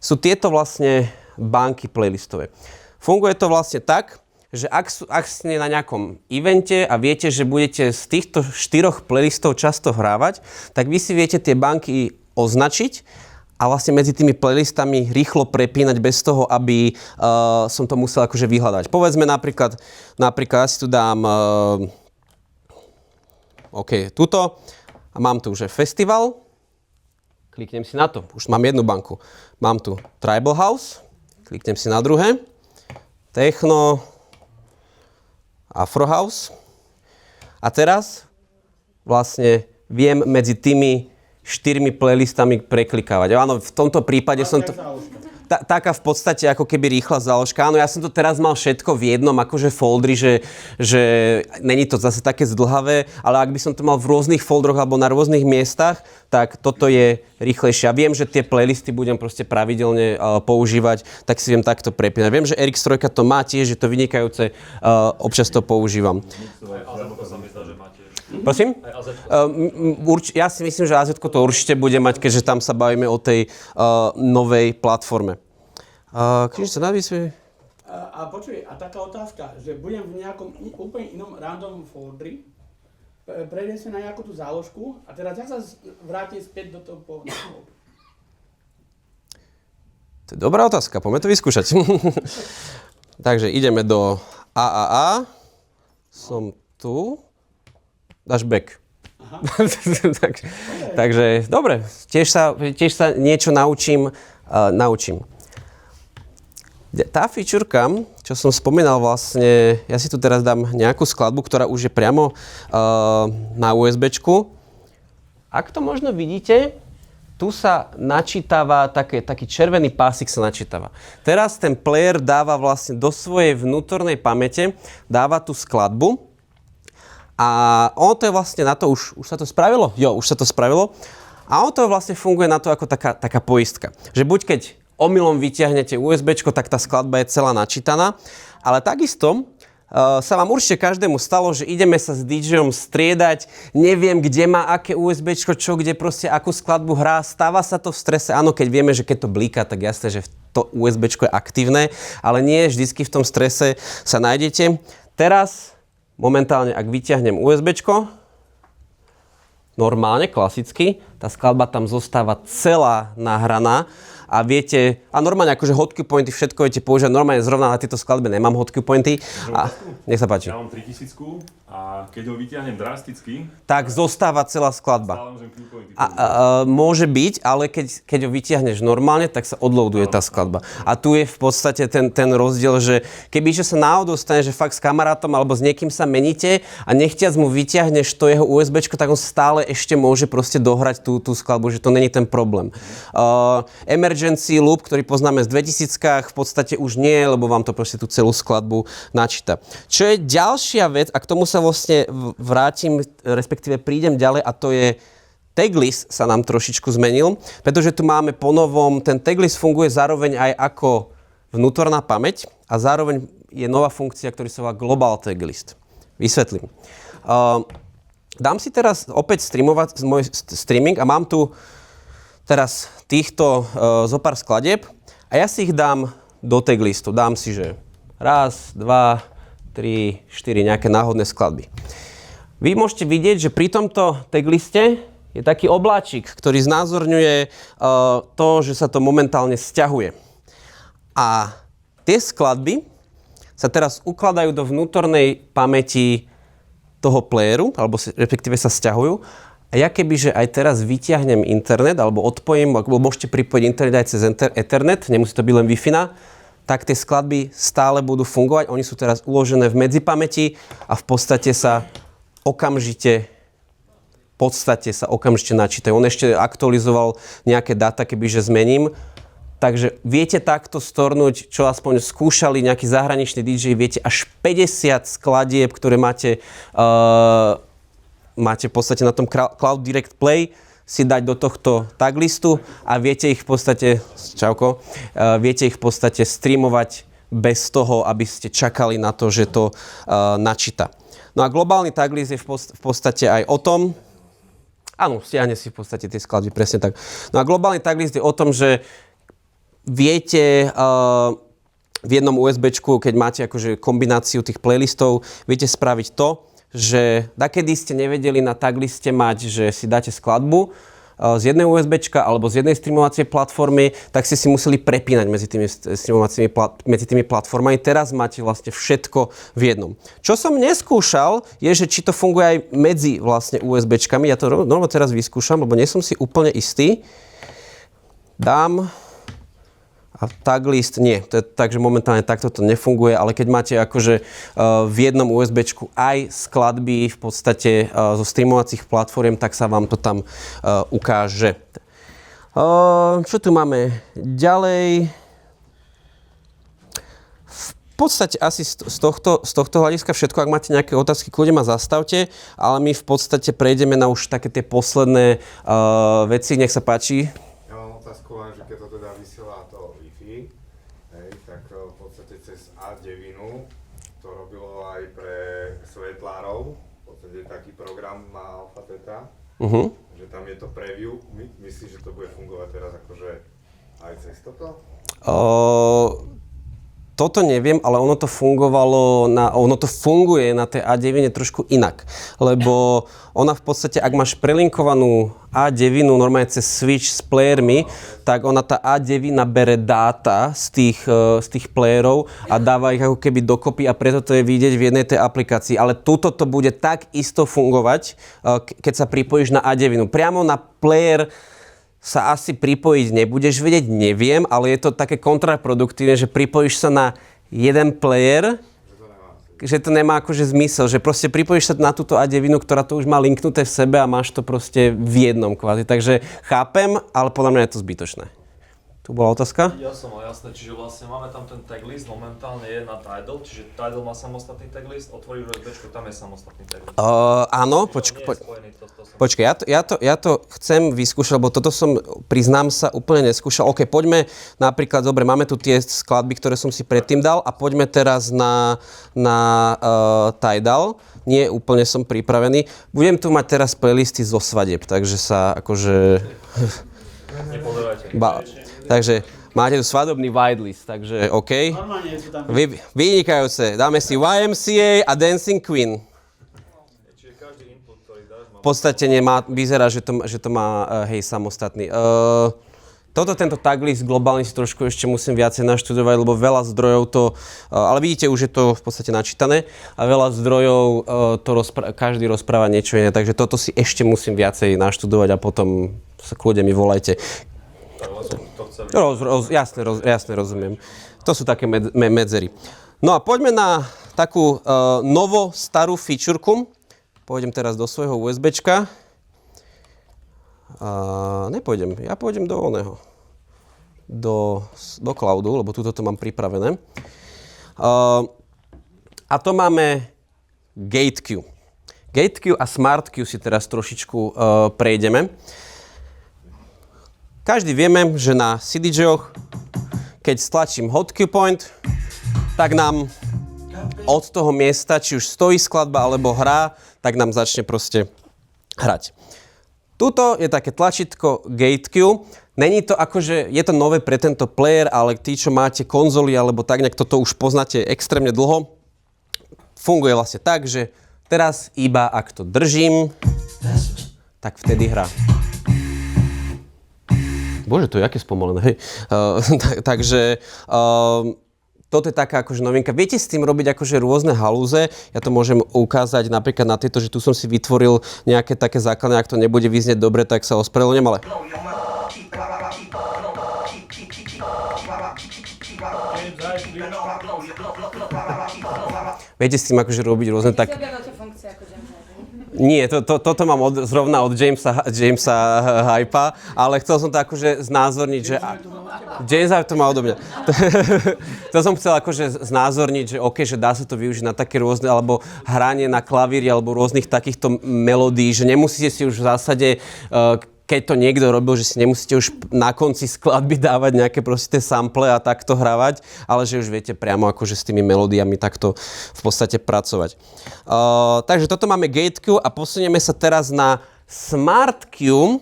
Sú tieto vlastne banky playlistové. Funguje to vlastne tak, že ak ste na nejakom evente a viete, že budete z týchto 4 playlistov často hrávať, tak vy si viete tie banky označiť a vlastne medzi tými playlistami rýchlo prepínať bez toho, aby som to musel akože vyhľadať. Povedzme napríklad ja si tu dám tuto. A mám tu už festival, kliknem si na to, už mám jednu banku. Mám tu Tribal House, kliknem si na druhé, Techno, Afro House. A teraz vlastne viem medzi tými 4 playlistami preklikávať. Áno, v tomto prípade som to... Taká v podstate ako keby rýchla záložka. Áno, ja som to teraz mal všetko v jednom akože foldri, že není to zase také zdlhavé, ale ak by som to mal v rôznych foldroch alebo na rôznych miestach, tak toto je rýchlejšie. A viem, že tie playlisty budem proste pravidelne používať, tak si viem takto prepínať. Viem, že RX3 to má tiež, že to vynikajúce, občas to používam. Prosím? Ja si myslím, že AZ to určite bude mať, keďže tam sa bavíme o tej novej platforme. Keď sa navysuje... A počuj, a taká otázka, že budem v nejakom úplne inom random foldri, prejdem si na nejakú tú záložku a teraz ja sa vrátim späť do toho pôvodného foldu. To je dobrá otázka, poďme to vyskúšať. Takže ideme do AAA. Som tu. Dáš back. Takže, dobre, tiež sa niečo naučím. Tá featureka, čo som spomínal vlastne, ja si tu teraz dám nejakú skladbu, ktorá už je priamo na USBčku. Ak to možno vidíte, tu sa načítava, taký červený pásik sa načítava. Teraz ten player dáva vlastne do svojej vnútornej pamäte, dáva tú skladbu. A ono to je vlastne na to, už sa to spravilo? Jo, už sa to spravilo. A ono to vlastne funguje na to ako taká poistka. Že buď keď omylom vyťahnete USBčko, tak tá skladba je celá načítaná. Ale takisto sa vám určite každému stalo, že ideme sa s DJom striedať, neviem, kde má aké USBčko, čo, kde proste akú skladbu hrá. Stáva sa to v strese, áno, keď vieme, že keď to blíka, tak jasné, že to USBčko je aktívne, ale nie vždycky v tom strese sa nájdete. Teraz momentálne, ak vyťahnem USBčko, normálne, klasicky, tá skladba tam zostáva celá nahraná a viete, a normálne akože hotkeep pointy, všetko viete používať, normálne zrovna na tieto skladbe nemám hotkeep pointy. A nech sa páči. Ja mám 3000 a keď ho vyťahnem drasticky, tak zostáva celá skladba. stále môžem clip pointy Môže byť, ale keď ho vyťahneš normálne, tak sa odloaduje tá skladba. A tu je v podstate ten rozdiel, že keby sa náhodou stane, že fakt s kamarátom alebo s niekým sa meníte a nechtiac mu vyťahneš to jeho USBčko, tak on stále ešte môže proste dohrať tú skladbu, že to není ten problém. Emergency loop, ktorý poznáme z 2000-kách, v podstate už nie, lebo vám to proste tú celú skladbu načíta. Čo je ďalšia vec, a k tomu sa vlastne vrátim, respektíve prídem ďalej, a to je taglist sa nám trošičku zmenil, pretože tu máme ponovom, ten taglist funguje zároveň aj ako vnútorná pamäť a zároveň je nová funkcia, ktorá sa volá Global Taglist. Vysvetlím. Dám si teraz opäť streamovať môj streaming a mám tu teraz týchto zopár skladieb a ja si ich dám do tag listu. Dám si, že 1, 2, 3, 4 nejaké náhodné skladby. Vy môžete vidieť, že pri tomto tag liste je taký obláčik, ktorý znázorňuje to, že sa to momentálne sťahuje. A tie skladby sa teraz ukladajú do vnútornej pamäti toho playeru, alebo respektíve sa sťahujú. A ja kebyže aj teraz vyťahnem internet, alebo odpojím, alebo môžete pripojiť internet aj cez Ethernet, nemusí to byť len Wi-Fi, tak tie skladby stále budú fungovať. Oni sú teraz uložené v medzipamäti a v podstate sa okamžite načítajú. On ešte aktualizoval nejaké dáta, kebyže zmením. Takže viete takto stornúť, čo aspoň skúšali nejaký zahraničný DJ, viete až 50 skladieb, ktoré máte v podstate na tom Cloud Direct Play, si dať do tohto taglistu a viete ich v podstate streamovať bez toho, aby ste čakali na to, že to načíta. No a globálny taglist je v podstate aj o tom, áno, stiahne si v podstate tie skladby, presne tak. No a globálny taglist je o tom, že viete v jednom USBčku, keď máte akože kombináciu tých playlistov, viete spraviť to, že dakedy ste nevedeli na tagliste mať, že si dáte skladbu z jednej USBčka alebo z jednej streamovacej platformy, tak ste si museli prepínať medzi tými platformami. Teraz máte vlastne všetko v jednom. Čo som neskúšal, je, že či to funguje aj medzi vlastne USBčkami. Ja to normálne teraz vyskúšam, lebo nie som si úplne istý. Dám a taglist nie. Takže momentálne takto to nefunguje, ale keď máte akože v jednom USBčku aj skladby v podstate zo streamovacích platform, tak sa vám to tam ukáže. Čo tu máme ďalej? V podstate asi z tohto hľadiska všetko. Ak máte nejaké otázky, kľudne ma zastavte, ale my v podstate prejdeme na už také tie posledné veci. Nech sa páči. Ja mám otázku len, že keď to teda vysiela to Wi-Fi, tak v podstate cez A9 to robilo aj pre svetlárov. V podstate taký program má Alpha Theta, že tam je to preview. Myslíš, že to bude fungovať teraz akože aj cez toto? Toto neviem, ale ono to funguje na tej A9 trošku inak. Lebo ona v podstate, ak máš prelinkovanú A9 normálne cez switch s playermi, tak ona tá A9 bere dáta z tých playerov a dáva ich ako keby dokopy a preto to je vidieť v jednej tej aplikácii. Ale tuto to bude tak isto fungovať, keď sa pripojíš na A9. Priamo na player sa asi pripojiť nebudeš vedieť, neviem, ale je to také kontraproduktívne, že pripojíš sa na jeden player, že to nemá akože zmysel, že proste pripojíš sa na túto A9, ktorá to už má linknuté v sebe a máš to proste v jednom kvázi. Takže chápem, ale podľa mňa je to zbytočné. Tu bola otázka? Ja som mal jasné, čiže vlastne máme tam ten taglist, momentálne je na Tidal, čiže Tidal má samostatný taglist, otvoríš USBčku, tam je samostatný taglist. Áno, počkaj, ja to chcem vyskúšať, lebo toto som, priznám sa, úplne neskúšal. OK, poďme napríklad, dobre, máme tu tie skladby, ktoré som si predtým dal a poďme teraz na Tidal. Nie, úplne som pripravený. Budem tu mať teraz playlisty zo svadieb, takže sa akože... Nepozerajte. Takže máte tu svadobný whitelist, takže OK. Normálne sú tam. Vynikajúce. Dáme si YMCA a Dancing Queen. Čiže každý input, ktorý dáš, má... V podstate vyzerá, že to má samostatný. Tento taglist globálny si trošku ešte musím viacej naštudovať, lebo veľa zdrojov to, ale vidíte, už je to v podstate načítané a veľa zdrojov každý rozpráva niečo iné, takže toto si ešte musím viacej naštudovať a potom sa kľudne mi volajte. Jasne, rozumiem. To sú také medzery. No a poďme na takú starú featureku. Pôjdem teraz do svojho USBčka. Ja pôjdem do oného. Do cloudu, lebo tuto to mám pripravené. A to máme GateQ. GateQ a SmartQ si teraz trošičku prejdeme. Každý vieme, že na CDJ-och, keď stlačím Hotkey Point, tak nám od toho miesta, či už stojí skladba alebo hrá, tak nám začne proste hrať. Tuto je také tlačítko GateQ. Není to akože, je to nové pre tento player, ale tí, čo máte konzoly alebo tak nejak toto už poznáte extrémne dlho, funguje vlastne tak, že teraz iba ak to držím, tak vtedy hrá. Bože, to je aké spomalené, hej. Takže toto je taká akože novinka. Viete s tým robiť akože rôzne halúze. Ja to môžem ukázať napríklad na tejto, že tu som si vytvoril nejaké také základné, ak to nebude vyznieť dobre, tak sa ospravedlňujem, ale... Viete s tým akože robiť rôzne tak... Nie, toto mám zrovna od Jamesa Hypa, ale chcel som to akože znázorniť, že... James Hype to má odo mňa. To som chcel akože znázorniť, že OK, že dá sa to využiť na také rôzne, alebo hranie na klavíri, alebo rôznych takýchto melódií, že nemusíte si už v zásade... keď to niekto robil, že si nemusíte už na konci skladby dávať nejaké proste sample a takto hravať, ale že už viete priamo akože s tými melódiami takto v podstate pracovať. Takže toto máme Gate Q a posunieme sa teraz na Smart Q.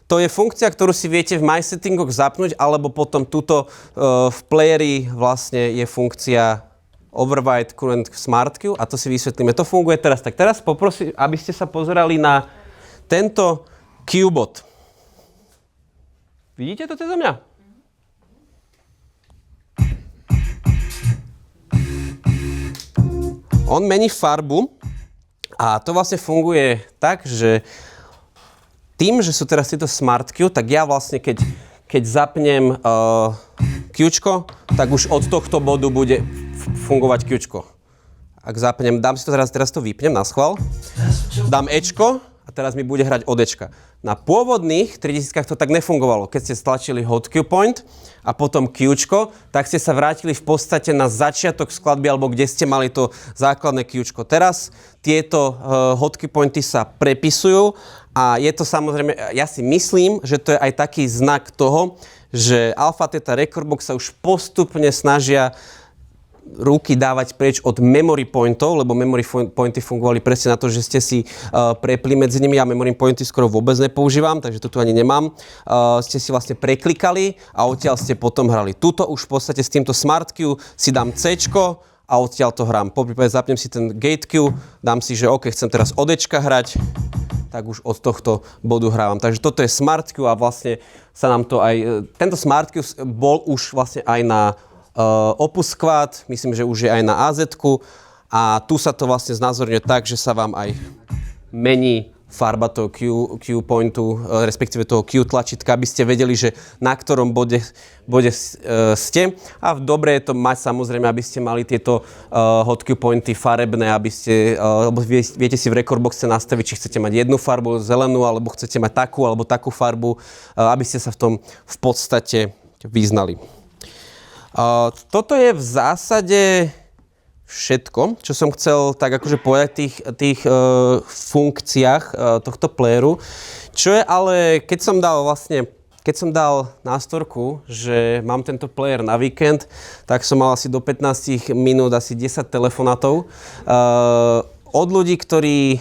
To je funkcia, ktorú si viete v My Settingoch zapnúť, alebo potom tuto v playeri vlastne je funkcia Override Current Smart Q a to si vysvetlíme. To funguje teraz. Tak teraz poprosím, aby ste sa pozerali na tento Q-bot. Vidíte to cez mňa? On mení farbu a to vlastne funguje tak, že tým, že sú teraz tieto Smart Q, tak ja vlastne keď zapnem Qčko, tak už od tohto bodu bude fungovať Qčko. Ak zapnem, dám si to teraz to vypnem na schvál, dám Ečko, a teraz mi bude hrať od Ečka. Na pôvodných 3000 to tak nefungovalo. Keď ste stlačili Hot Q point a potom Qčko, tak ste sa vrátili v podstate na začiatok skladby, alebo kde ste mali to základné Qčko. Teraz tieto Hot Q pointy sa prepisujú a je to samozrejme, ja si myslím, že to je aj taký znak toho, že Alpha Theta Recordbox sa už postupne snažia ruky dávať preč od memory pointov, lebo memory pointy fungovali presne na to, že ste si prepli medzi nimi. Ja memory pointy skoro vôbec nepoužívam, takže to tu ani nemám. Ste si vlastne preklikali a odtiaľ ste potom hrali. Tuto už v podstate s týmto Smart Q si dám C-čko a odtiaľ to hrám. Poprípade zapnem si ten Gate Q, dám si, že OK, chcem teraz od Ečka hrať, tak už od tohto bodu hrávam. Takže toto je Smart Q a vlastne sa nám to aj... Tento Smart Q bol už vlastne aj na Opus Squad, myslím, že už je aj na AZ-ku a tu sa to vlastne znázorňuje tak, že sa vám aj mení farba toho Q pointu, respektíve toho Q tlačítka, aby ste vedeli, že na ktorom bode ste. A dobre je to mať samozrejme, aby ste mali tieto hot Q pointy farebné, aby ste, lebo viete si v Recordboxe nastaviť, či chcete mať jednu farbu zelenú, alebo chcete mať takú farbu, aby ste sa v tom v podstate vyznali. Toto je v zásade všetko, čo som chcel tak akože povedať tých funkciách tohto playeru. Čo je ale, keď som dal nástorku, že mám tento player na víkend, tak som mal asi do 15 minút asi 10 telefonátov od ľudí, ktorí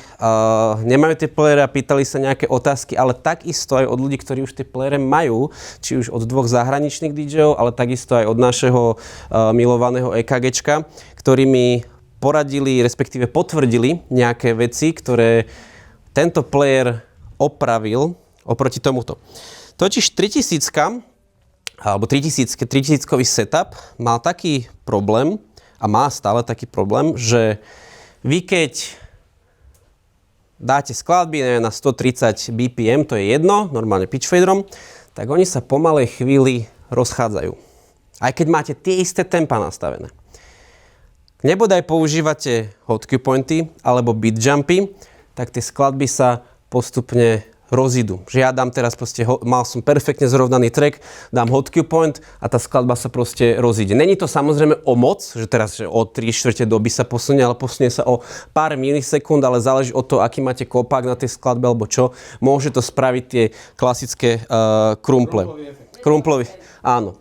nemajú tie playere a pýtali sa nejaké otázky, ale takisto aj od ľudí, ktorí už tie playere majú, či už od dvoch zahraničných DJov, ale takisto aj od našeho milovaného EKGčka, ktorí mi poradili, respektíve potvrdili nejaké veci, ktoré tento player opravil oproti tomuto. Totiž 3000 alebo 3000-kový setup mal taký problém a má stále taký problém, že vy keď dáte skladby neviem, na 130 BPM, to je jedno, normálne pitch faderom, tak oni sa po malej chvíli rozchádzajú. Aj keď máte tie isté tempa nastavené. Nebodaj používate hot Q pointy alebo beat jumpy, tak tie skladby sa postupne rozídu. Že ja dám teraz proste, mal som perfektne zrovnaný track, dám hot Q point a tá skladba sa proste rozíde. Není to samozrejme o moc, že teraz že o 3/4 doby sa posunie, ale posunie sa o pár milisekúnd, ale záleží od toho, aký máte kopák na tej skladbe alebo čo. Môže to spraviť tie klasické krumple. Krumplový, áno.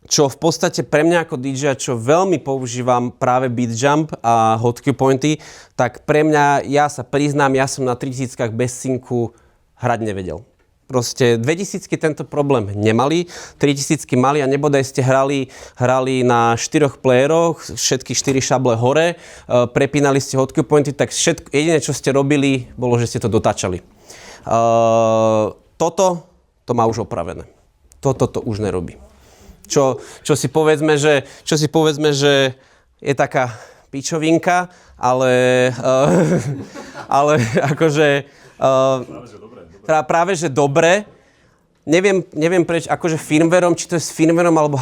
Čo v podstate pre mňa ako DJ, čo veľmi používam práve beat jump a hot Q pointy, tak pre mňa, ja sa priznám, ja som na 3000 bez synku hrať nevedel. Proste 2000 tento problém nemali, 3000 mali a nebodaj ste hrali na 4 playeroch, všetky 4 šable hore, prepínali ste hotkey pointy, tak jediné, čo ste robili, bolo, že ste to dotáčali. Toto to má už opravené. Toto to už nerobí. Čo si povedzme, že je taká pičovinka, ale akože práve že dobre. Neviem prečo, akože firmwareom, či to je s firmwareom alebo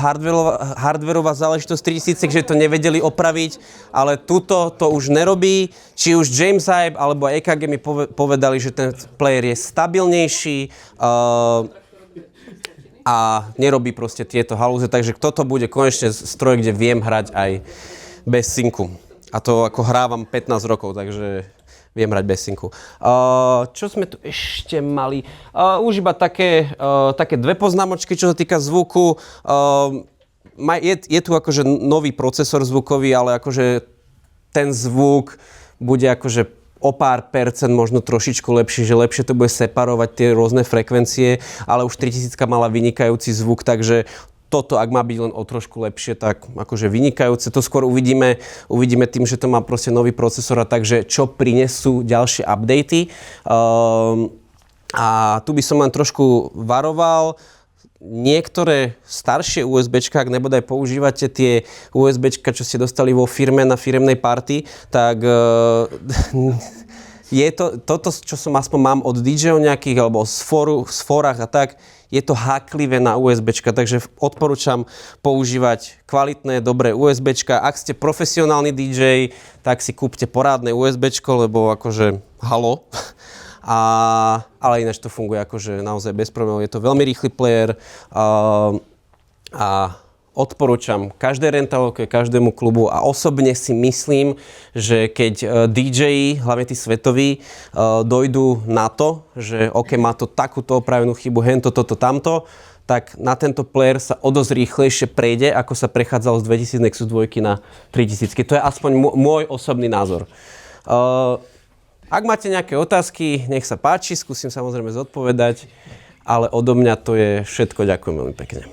hardwareová záležitosť 3000, že to nevedeli opraviť, ale tuto to už nerobí. Či už James Hype alebo EKG mi povedali, že ten player je stabilnejší a nerobí proste tieto halúze, takže toto bude konečne stroj, kde viem hrať aj bez synku. A to ako hrávam 15 rokov, takže viem hrať bez synku. Čo sme tu ešte mali? Už iba také dve poznámočky, čo sa týka zvuku. Je tu akože nový procesor zvukový, ale akože ten zvuk bude akože o pár percent možno trošičku lepší, že lepšie to bude separovať tie rôzne frekvencie, ale už 3000 mala vynikajúci zvuk, takže toto, ak má byť len o trošku lepšie, tak akože vynikajúce. To skôr uvidíme tým, že to má proste nový procesor a takže čo prinesú ďalšie updaty. A tu by som len trošku varoval. Niektoré staršie USBčka, ak nebodaj používate tie USBčka, čo ste dostali vo firme na firemnej party, tak je toto, čo som aspoň mám od DJ-ov nejakých, alebo z fórach a tak, je to háklivé na USBčka, takže odporúčam používať kvalitné, dobré USBčka. Ak ste profesionálny DJ, tak si kúpte porádne USBčko, lebo akože halo. Ale ináč to funguje akože naozaj bez problémov. Je to veľmi rýchly player a odporúčam každej rentalovke, každému klubu a osobne si myslím, že keď DJ, hlavne tí svetoví, dojdú na to, že OK, má to takúto opravenú chybu, hento, toto, tamto, tak na tento player sa o dosť rýchlejšie prejde, ako sa prechádzalo z 2000 Nexus 2 na 3000. To je aspoň môj osobný názor. Ak máte nejaké otázky, nech sa páči, skúsim samozrejme zodpovedať, ale odo mňa to je všetko. Ďakujem veľmi pekne.